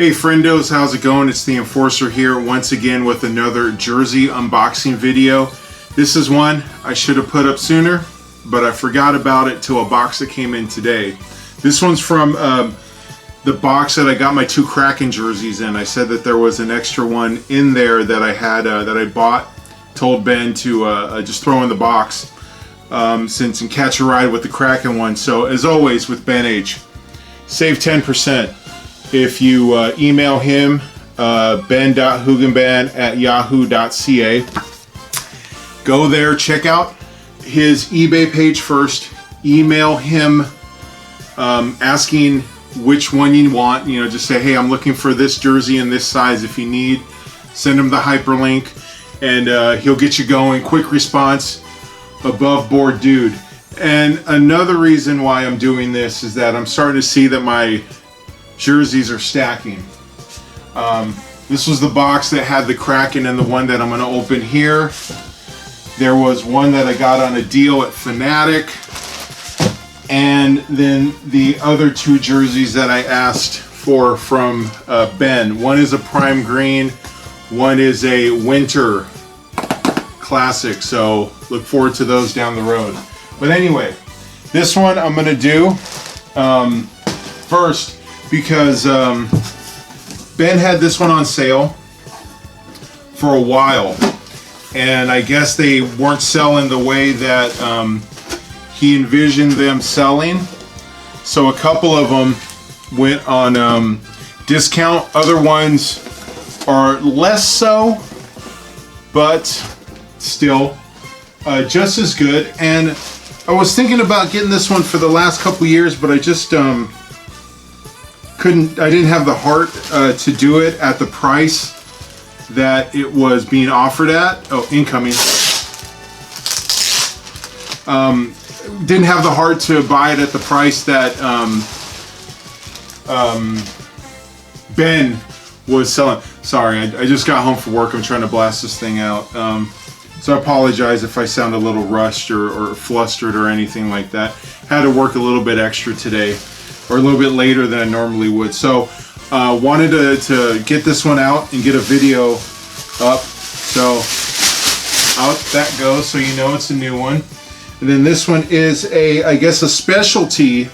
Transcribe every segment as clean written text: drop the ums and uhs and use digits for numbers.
Hey friendos, how's it going? It's the Enforcer here once again with another jersey unboxing video. This is one I should have put up sooner, but I forgot about it till a box that came in today. This one's from the box that I got my two Kraken jerseys in. I said that there was an extra one in there that I had that I bought. Told Ben to just throw in the box since and catch a ride with the Kraken one. So as always with Ben H, save 10%. If you email him, ben.hugenban@yahoo.ca. Go there, check out his eBay page first. Email him asking which one you want. You know, just say, hey, I'm looking for this jersey in this size if you need. Send him the hyperlink and he'll get you going. Quick response, above board dude. And another reason why I'm doing this is that I'm starting to see that my jerseys are stacking. This was the box that had the Kraken and the one that I'm going to open here. There was one that I got on a deal at Fanatic, and then the other two jerseys that I asked for from Ben. One is a prime green, one is a winter classic, so look forward to those down the road. But anyway, this one I'm going to do first, because Ben had this one on sale for a while, and I guess they weren't selling the way that he envisioned them selling, so a couple of them went on discount. Other ones are less so, but still just as good. And I was thinking about getting this one for the last couple years, but I just I didn't have the heart to do it at the price that it was being offered at. Oh, incoming. Didn't have the heart to buy it at the price that Ben was selling. Sorry, I just got home from work. I'm trying to blast this thing out. So I apologize if I sound a little rushed or flustered or anything like that. Had to work a little bit extra today, or a little bit later than I normally would. So wanted to get this one out and get a video up. So out that goes, so you know it's a new one. And then this one is I guess a specialty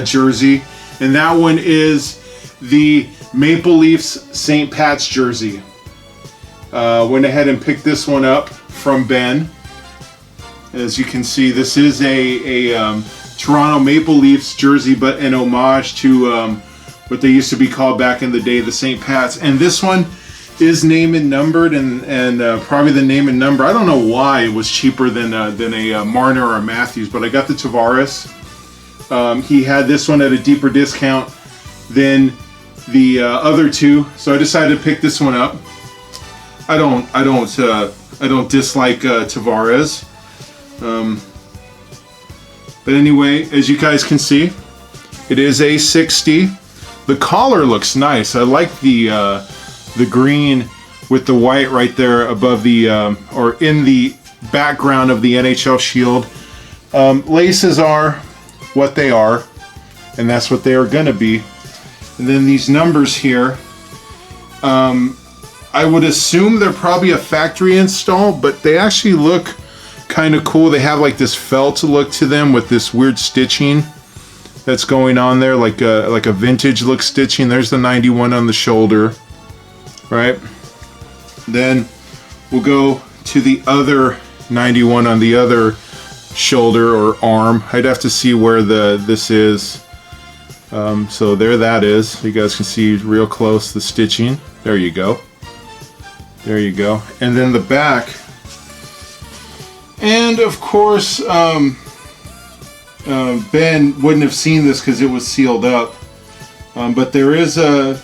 jersey, and that one is the Maple Leafs St. Pat's jersey. Went ahead and picked this one up from Ben. As you can see, this is a Toronto Maple Leafs jersey, but an homage to what they used to be called back in the day, the St. Pat's. And this one is name and numbered, and probably the name and number, I don't know why it was cheaper than a Marner or a Matthews, but I got the Tavares. He had this one at a deeper discount than the other two, so I decided to pick this one up. I don't dislike Tavares. But anyway, as you guys can see, it is a 60. The collar looks nice. I like the green with the white right there above the or in the background of the NHL shield. Laces are what they are, and that's what they are gonna be. And then these numbers here, I would assume they're probably a factory install, but they actually look kind of cool. They have like this felt look to them with this weird stitching that's going on there, like a vintage look stitching. There's the 91 on the shoulder, right? Then we'll go to the other 91 on the other shoulder or arm. I'd have to see where this is. So there that is. You guys can see real close the stitching. There you go. There you go. And then the back. And of course, Ben wouldn't have seen this because it was sealed up. But there is or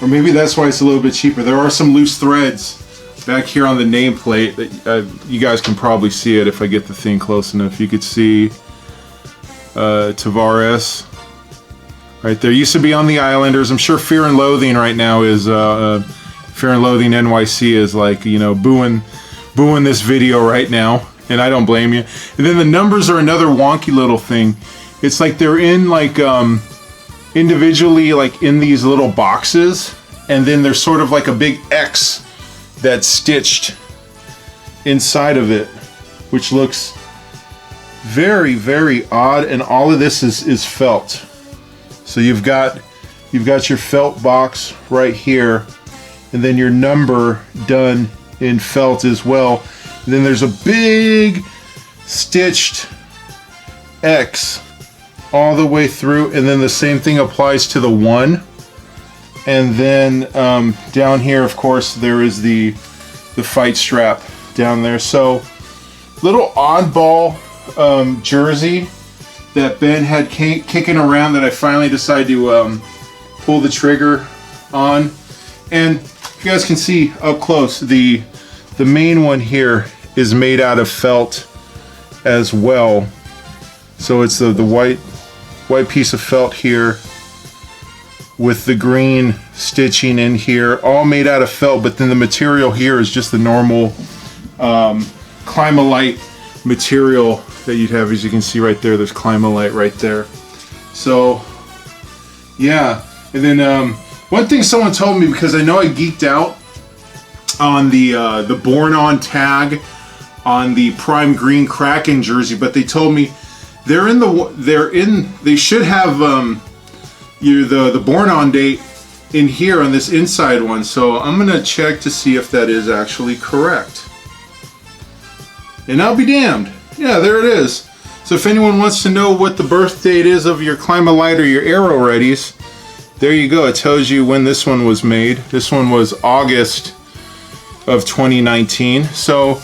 maybe that's why it's a little bit cheaper. There are some loose threads back here on the nameplate that you guys can probably see it if I get the thing close enough. You could see Tavares right there. Used to be on the Islanders. I'm sure Fear and Loathing right now is Fear and Loathing NYC is like, you know, booing this video right now. And I don't blame you. And then the numbers are another wonky little thing. It's like they're in like individually like in these little boxes, and then there's sort of like a big X that's stitched inside of it, which looks very, very odd. And all of this is felt. So you've got your felt box right here, and then your number done in felt as well. And then there's a big stitched X all the way through, and then the same thing applies to the 1. And then down here, of course, there is the fight strap down there. So little oddball jersey that Ben had kicking around that I finally decided to pull the trigger on. And you guys can see up close, the main one here is made out of felt as well. So it's the white piece of felt here with the green stitching in here, all made out of felt, but then the material here is just the normal Climalite material that you'd have. As you can see right there, there's Climalite right there. So yeah. And then one thing someone told me, because I know I geeked out on the Born On tag on the Prime Green Kraken jersey, but they told me they should have the Born On date in here on this inside one. So I'm gonna check to see if that is actually correct. And I'll be damned. Yeah, there it is. So if anyone wants to know what the birth date is of your Climalite or your Aero Readies, there you go. It tells you when this one was made. This one was August of 2019. So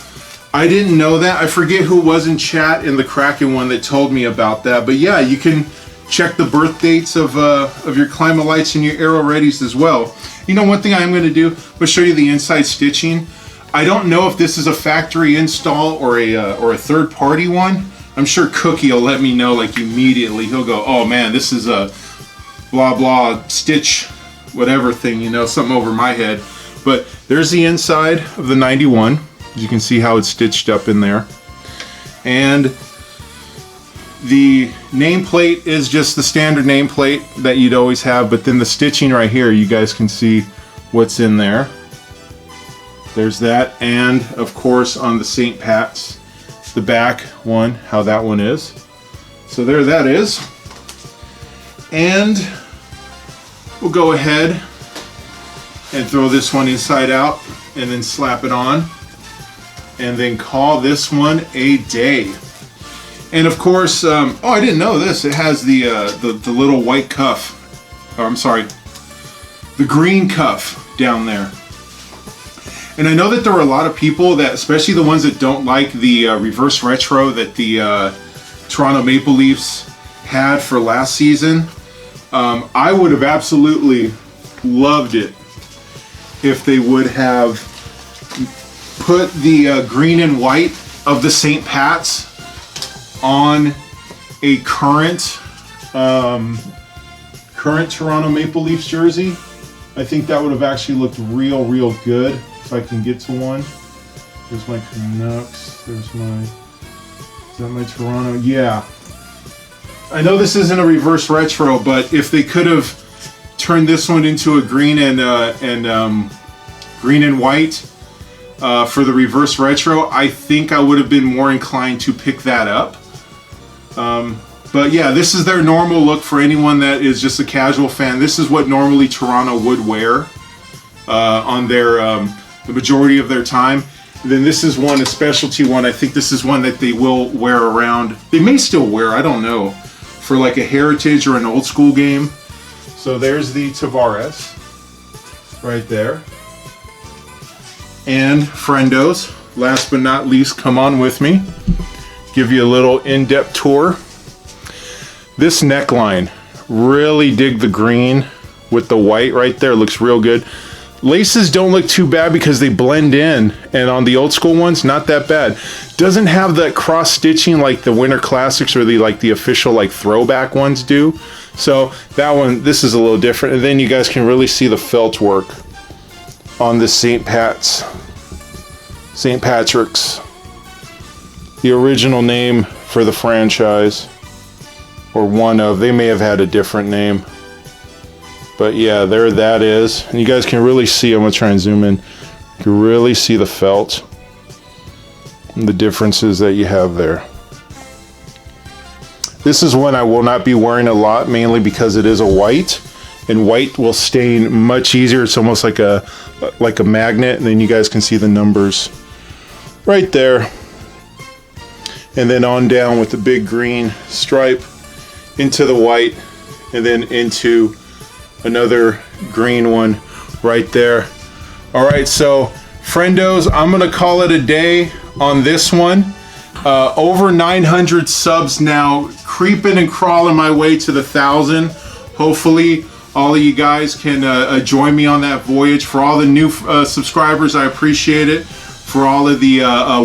I didn't know that. I forget who was in chat in the Kraken one that told me about that. But yeah, you can check the birth dates of your Climalites and your Aero Readies as well. You know, one thing I'm going to do, I'm going to show you the inside stitching. I don't know if this is a factory install or a third-party one. I'm sure Cookie will let me know like immediately. He'll go, oh man, this is a blah blah stitch whatever thing, you know, something over my head. But there's the inside of the 91. You can see how it's stitched up in there. And the nameplate is just the standard nameplate that you'd always have, but then the stitching right here, you guys can see what's in there. There's that, and of course on the St. Pat's, the back one, how that one is. So there that is. And we'll go ahead and throw this one inside out and then slap it on and then call this one a day. And of course, oh, I didn't know this. It has the little white cuff, or I'm sorry, the green cuff down there. And I know that there were a lot of people that, especially the ones that don't like the reverse retro that the Toronto Maple Leafs had for last season. I would have absolutely loved it if they would have put the green and white of the St. Pat's on a current Toronto Maple Leafs jersey. I think that would have actually looked real good if I can get to one. There's my Canucks. There's my, is that my Toronto? Yeah. I know this isn't a reverse retro, but if they could have turned this one into a green and white for the reverse retro, I think I would have been more inclined to pick that up. But yeah, this is their normal look for anyone that is just a casual fan. This is what normally Toronto would wear on their the majority of their time. And then this is one, a specialty one. I think this is one that they will wear around. They may still wear, I don't know, for like a heritage or an old school game. So there's the Tavares right there. And friendos, last but not least, come on with me. Give you a little in-depth tour. This neckline, really dig the green with the white right there. Looks real good. Laces don't look too bad because they blend in, and on the old school ones, not that bad. Doesn't have that cross stitching like the Winter Classics or the official like throwback ones do. So that one, this is a little different. And then you guys can really see the felt work on the St. Patrick's, the original name for the franchise, or one of. They may have had a different name. But yeah, there that is. And you guys can really see, I'm gonna try and zoom in. You can really see the felt and the differences that you have there. This is one I will not be wearing a lot, mainly because it is a white, and white will stain much easier. It's almost like a magnet, and then you guys can see the numbers right there. And then on down with the big green stripe into the white, and then into another green one right there. All right, so friendos, I'm gonna call it a day on this one. Over 900 subs now, creeping and crawling my way to the 1,000. Hopefully all of you guys can join me on that voyage. For all the new subscribers, I appreciate it. For all of the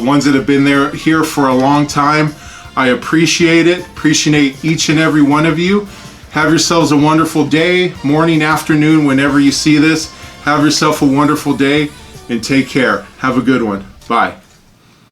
ones that have been here for a long time, I appreciate it. Appreciate each and every one of you. Have yourselves a wonderful day, morning, afternoon, whenever you see this. Have yourself a wonderful day and take care. Have a good one. Bye.